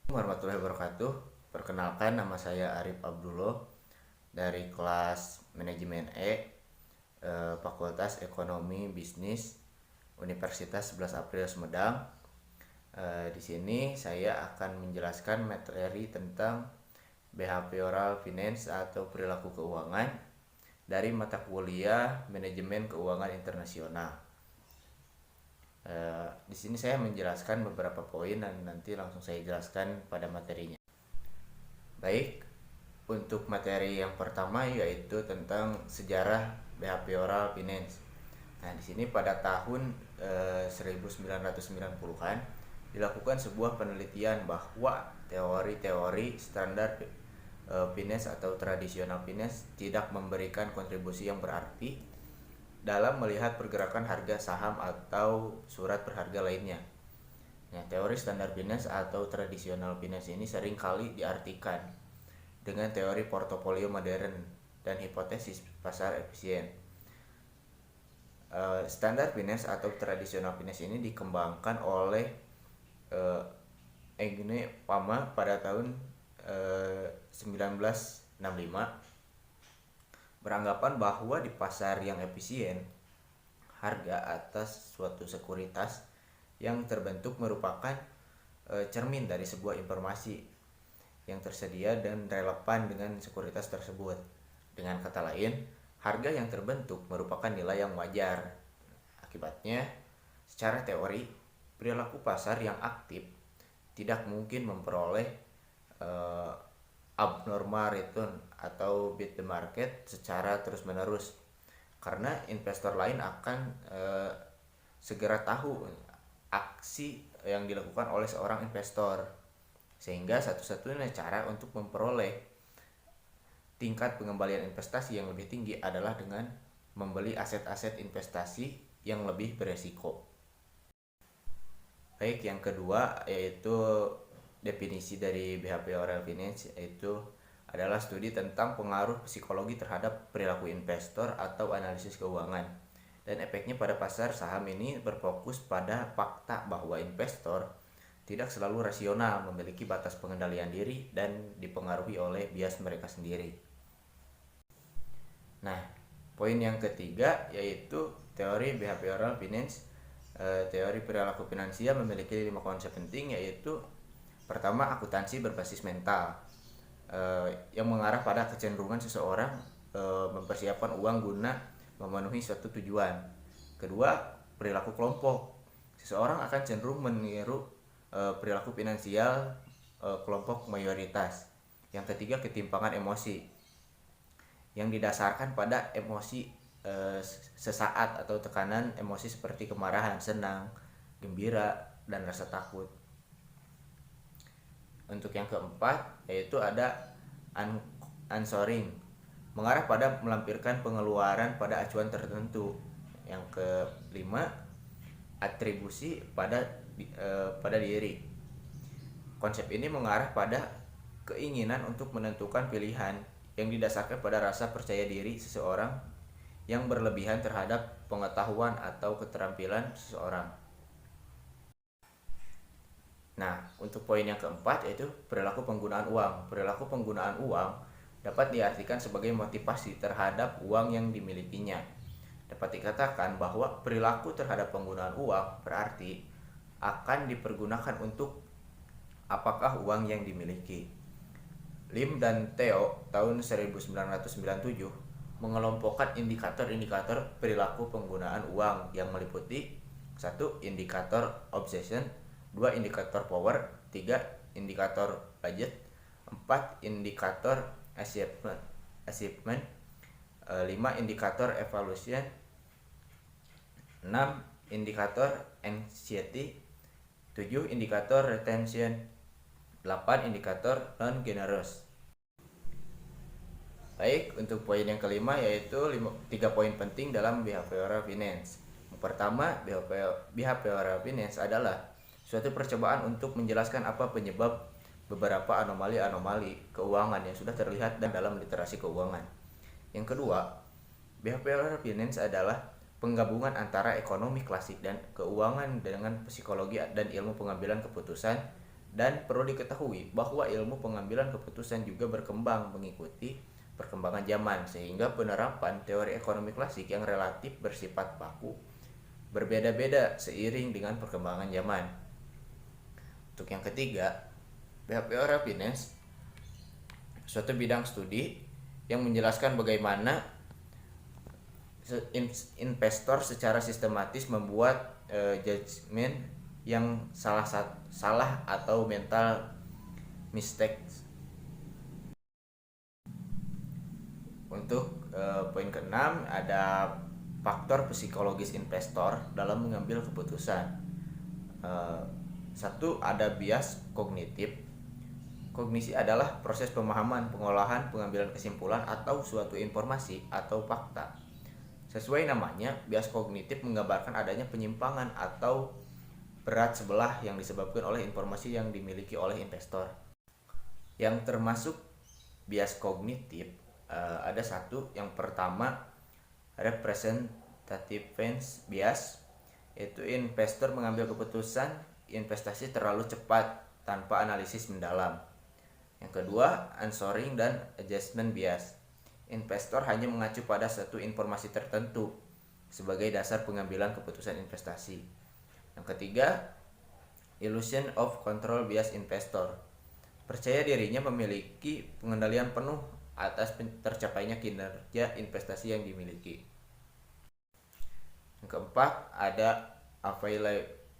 Warahmatullahi wabarakatuh. Perkenalkan, nama saya Arif Abdullah dari kelas Manajemen Fakultas Ekonomi Bisnis Universitas 11 April Sumedang. Di sini saya akan menjelaskan materi tentang Behavioral Finance atau perilaku keuangan dari mata kuliah Manajemen Keuangan Internasional. Di sini saya menjelaskan beberapa poin dan nanti langsung saya jelaskan pada materinya. Baik, untuk materi yang pertama yaitu tentang sejarah behavioral finance. Nah, di sini pada tahun 1990-an dilakukan sebuah penelitian bahwa teori-teori standar finance atau tradisional finance tidak memberikan kontribusi yang berarti dalam melihat pergerakan harga saham atau surat berharga lainnya. Nah, teori standar finance atau tradisional finance ini sering kali diartikan dengan teori portofolio modern dan hipotesis pasar efisien. Standar finance atau tradisional finance ini dikembangkan oleh Egne Pama pada tahun 1965, beranggapan bahwa di pasar yang efisien, harga atas suatu sekuritas yang terbentuk merupakan cermin dari sebuah informasi yang tersedia dan relevan dengan sekuritas tersebut. Dengan kata lain, harga yang terbentuk merupakan nilai yang wajar. Akibatnya, secara teori, perilaku pasar yang aktif tidak mungkin memperoleh abnormal return atau beat the market secara terus-menerus, karena investor lain akan segera tahu aksi yang dilakukan oleh seorang investor, sehingga satu-satunya cara untuk memperoleh tingkat pengembalian investasi yang lebih tinggi adalah dengan membeli aset-aset investasi yang lebih beresiko. Baik, yang kedua yaitu definisi dari behavioral finance, yaitu adalah studi tentang pengaruh psikologi terhadap perilaku investor atau analisis keuangan. Dan efeknya pada pasar saham ini berfokus pada fakta bahwa investor tidak selalu rasional, memiliki batas pengendalian diri, dan dipengaruhi oleh bias mereka sendiri. Nah, poin yang ketiga yaitu teori behavioral finance. Teori perilaku finansial memiliki 5 konsep penting, yaitu pertama, akuntansi berbasis mental, yang mengarah pada kecenderungan seseorang mempersiapkan uang guna memenuhi suatu tujuan. Kedua, perilaku kelompok. Seseorang akan cenderung meniru perilaku finansial kelompok mayoritas. Yang ketiga, ketimpangan emosi yang didasarkan pada emosi sesaat atau tekanan emosi seperti kemarahan, senang, gembira, dan rasa takut. Untuk yang keempat yaitu ada answering, mengarah pada melampirkan pengeluaran pada acuan tertentu. Yang kelima, atribusi pada diri. Konsep ini mengarah pada keinginan untuk menentukan pilihan yang didasarkan pada rasa percaya diri seseorang yang berlebihan terhadap pengetahuan atau keterampilan seseorang. Nah, untuk poin yang keempat yaitu perilaku penggunaan uang. Perilaku penggunaan uang dapat diartikan sebagai motivasi terhadap uang yang dimilikinya. Dapat dikatakan bahwa perilaku terhadap penggunaan uang berarti akan dipergunakan untuk apakah uang yang dimiliki. Lim dan Theo tahun 1997 mengelompokkan indikator-indikator perilaku penggunaan uang yang meliputi 1. Indikator obsession, 2. Indikator power, 3. Indikator budget, 4. Indikator achievement, 5. Indikator evaluation, 6. Indikator anxiety, 7. Indikator retention, 8. Indikator non-generous. Baik, untuk poin yang kelima yaitu 3 poin penting dalam behavioral finance. Pertama, behavioral finance adalah suatu percobaan untuk menjelaskan apa penyebab beberapa anomali-anomali keuangan yang sudah terlihat dalam literasi keuangan. Yang kedua, behavioral finance adalah penggabungan antara ekonomi klasik dan keuangan dengan psikologi dan ilmu pengambilan keputusan Dan perlu diketahui bahwa ilmu pengambilan keputusan juga berkembang mengikuti perkembangan zaman, sehingga penerapan teori ekonomi klasik yang relatif bersifat baku berbeda-beda seiring dengan perkembangan zaman. Untuk yang ketiga, behavioral finance, suatu bidang studi yang menjelaskan bagaimana investor secara sistematis membuat judgement yang salah atau mental mistakes. Untuk poin keenam, ada faktor psikologis investor dalam mengambil keputusan. Satu, ada bias kognitif. Kognisi adalah proses pemahaman, pengolahan, pengambilan kesimpulan atau suatu informasi atau fakta. Sesuai namanya, bias kognitif menggambarkan adanya penyimpangan atau berat sebelah yang disebabkan oleh informasi yang dimiliki oleh investor. Yang termasuk bias kognitif ada satu, yang pertama representative bias, yaitu investor mengambil keputusan investasi terlalu cepat tanpa analisis mendalam. Yang kedua, answering dan adjustment bias. Investor hanya mengacu pada satu informasi tertentu sebagai dasar pengambilan keputusan investasi. Yang ketiga, illusion of control bias investor. Percaya dirinya memiliki pengendalian penuh atas tercapainya kinerja investasi yang dimiliki. Yang keempat, ada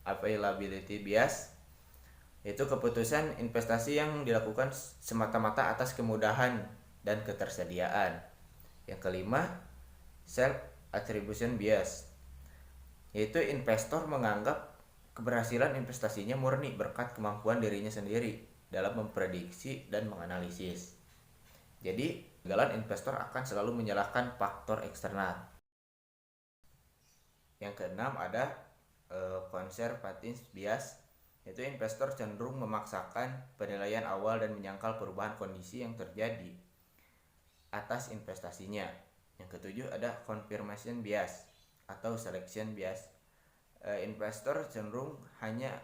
availability bias, yaitu keputusan investasi yang dilakukan semata-mata atas kemudahan dan ketersediaan. Yang kelima, self attribution bias, yaitu investor menganggap keberhasilan investasinya murni berkat kemampuan dirinya sendiri dalam memprediksi dan menganalisis. Jadi, kegagalan investor akan selalu menyalahkan faktor eksternal. Yang keenam, ada conservative bias, yaitu investor cenderung memaksakan penilaian awal dan menyangkal perubahan kondisi yang terjadi atas investasinya. Yang ketujuh, ada confirmation bias atau selection bias. Investor cenderung hanya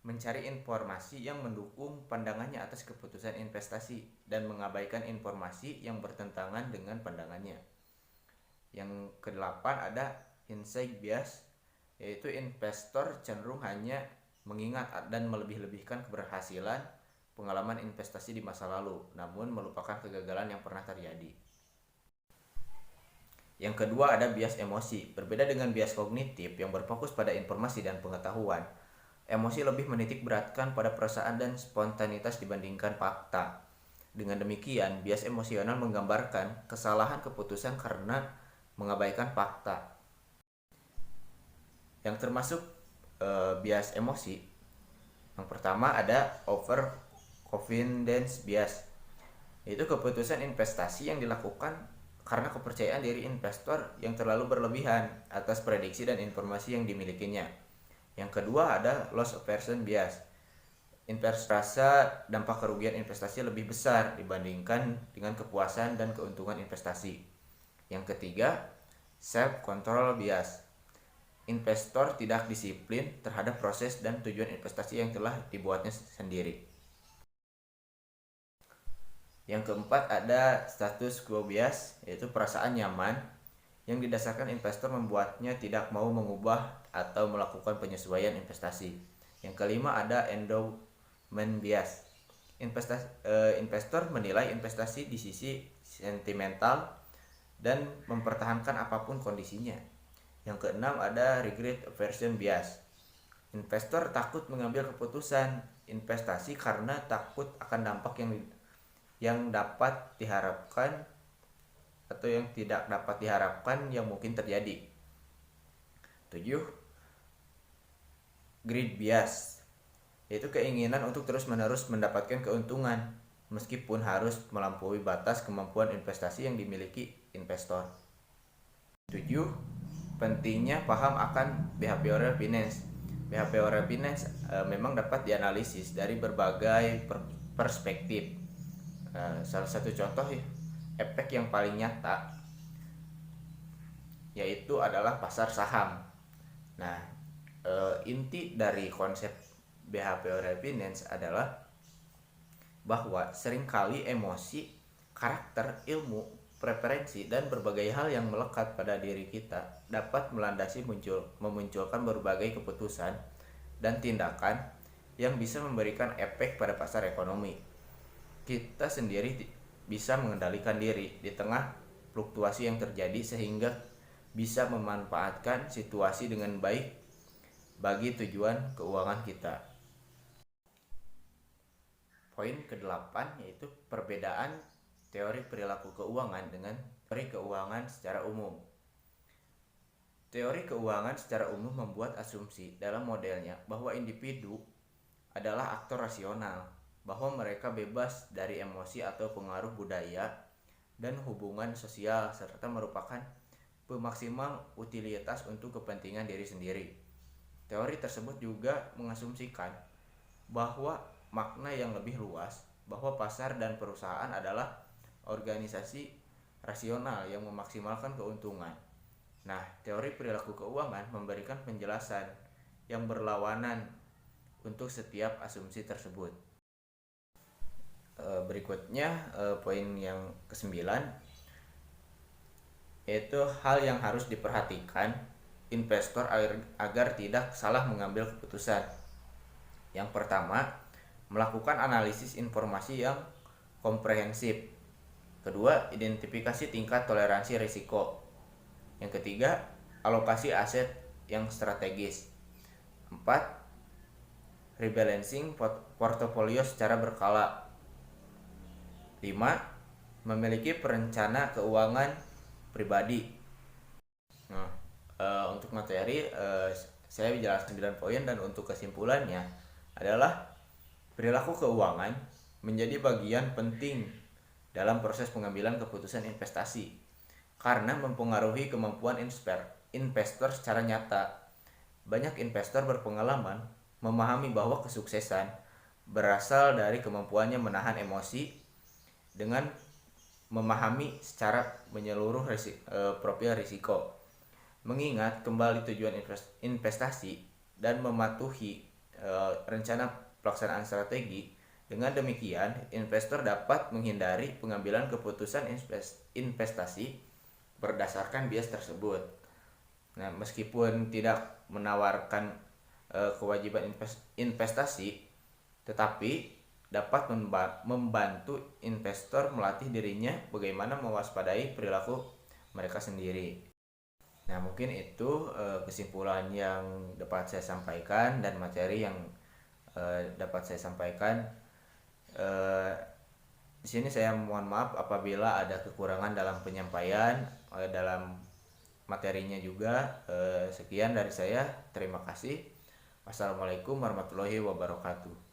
mencari informasi yang mendukung pandangannya atas keputusan investasi dan mengabaikan informasi yang bertentangan dengan pandangannya. Yang kedelapan, ada hindsight bias, yaitu investor cenderung hanya mengingat dan melebih-lebihkan keberhasilan pengalaman investasi di masa lalu, namun melupakan kegagalan yang pernah terjadi. Yang kedua, ada bias emosi. Berbeda dengan bias kognitif yang berfokus pada informasi dan pengetahuan, emosi lebih menitik beratkan pada perasaan dan spontanitas dibandingkan fakta. Dengan demikian, bias emosional menggambarkan kesalahan keputusan karena mengabaikan fakta. Yang termasuk bias emosi, yang pertama ada over confidence bias, yaitu keputusan investasi yang dilakukan karena kepercayaan diri investor yang terlalu berlebihan atas prediksi dan informasi yang dimilikinya. Yang kedua, ada loss aversion bias. Investor rasa dampak kerugian investasi lebih besar dibandingkan dengan kepuasan dan keuntungan investasi. Yang ketiga, self control bias. Investor tidak disiplin terhadap proses dan tujuan investasi yang telah dibuatnya sendiri. Yang keempat, ada status quo bias, yaitu perasaan nyaman yang didasarkan investor membuatnya tidak mau mengubah atau melakukan penyesuaian investasi. Yang kelima, ada endowment bias. Investor menilai investasi di sisi sentimental dan mempertahankan apapun kondisinya. Yang keenam, ada regret aversion bias. Investor takut mengambil keputusan investasi karena takut akan dampak yang dapat diharapkan atau yang tidak dapat diharapkan yang mungkin terjadi. 7. Greed bias, yaitu keinginan untuk terus-menerus mendapatkan keuntungan meskipun harus melampaui batas kemampuan investasi yang dimiliki investor. 7. Pentingnya paham akan behavioral finance. Behavioral finance memang dapat dianalisis dari berbagai perspektif. Salah satu contoh efek yang paling nyata yaitu adalah pasar saham. Nah, inti dari konsep behavioral finance adalah bahwa seringkali emosi, karakter, ilmu, preferensi, dan berbagai hal yang melekat pada diri kita dapat melandasi memunculkan berbagai keputusan dan tindakan yang bisa memberikan efek pada pasar ekonomi. Kita sendiri bisa mengendalikan diri di tengah fluktuasi yang terjadi sehingga bisa memanfaatkan situasi dengan baik bagi tujuan keuangan kita. Poin ke-8 yaitu perbedaan teori perilaku keuangan dengan teori keuangan secara umum. Teori keuangan secara umum membuat asumsi dalam modelnya bahwa individu adalah aktor rasional, bahwa mereka bebas dari emosi atau pengaruh budaya dan hubungan sosial serta merupakan pemaksimal utilitas untuk kepentingan diri sendiri. Teori tersebut juga mengasumsikan bahwa makna yang lebih luas, bahwa pasar dan perusahaan adalah organisasi rasional yang memaksimalkan keuntungan. Nah, teori perilaku keuangan memberikan penjelasan yang berlawanan untuk setiap asumsi tersebut. Berikutnya poin yang ke-9 yaitu hal yang harus diperhatikan investor agar tidak salah mengambil keputusan. Yang pertama, melakukan analisis informasi yang komprehensif. Kedua, identifikasi tingkat toleransi risiko. Yang ketiga, alokasi aset yang strategis. 4. Rebalancing portofolio secara berkala. 5. Memiliki perencana keuangan pribadi. Nah, untuk materi saya jelaskan 9 poin, dan untuk kesimpulannya adalah perilaku keuangan menjadi bagian penting dalam proses pengambilan keputusan investasi karena mempengaruhi kemampuan investor secara nyata. Banyak investor berpengalaman memahami bahwa kesuksesan berasal dari kemampuannya menahan emosi dengan memahami secara menyeluruh profil risiko, mengingat kembali tujuan investasi, dan mematuhi rencana pelaksanaan strategi. Dengan demikian, investor dapat menghindari pengambilan keputusan investasi berdasarkan bias tersebut. Nah, meskipun tidak menawarkan kewajiban investasi, tetapi dapat membantu investor melatih dirinya bagaimana mewaspadai perilaku mereka sendiri. Nah, mungkin itu kesimpulan yang dapat saya sampaikan dan materi yang dapat saya sampaikan. Di sini saya mohon maaf apabila ada kekurangan dalam penyampaian, dalam materinya juga. Sekian dari saya. Terima kasih. Wassalamualaikum warahmatullahi wabarakatuh.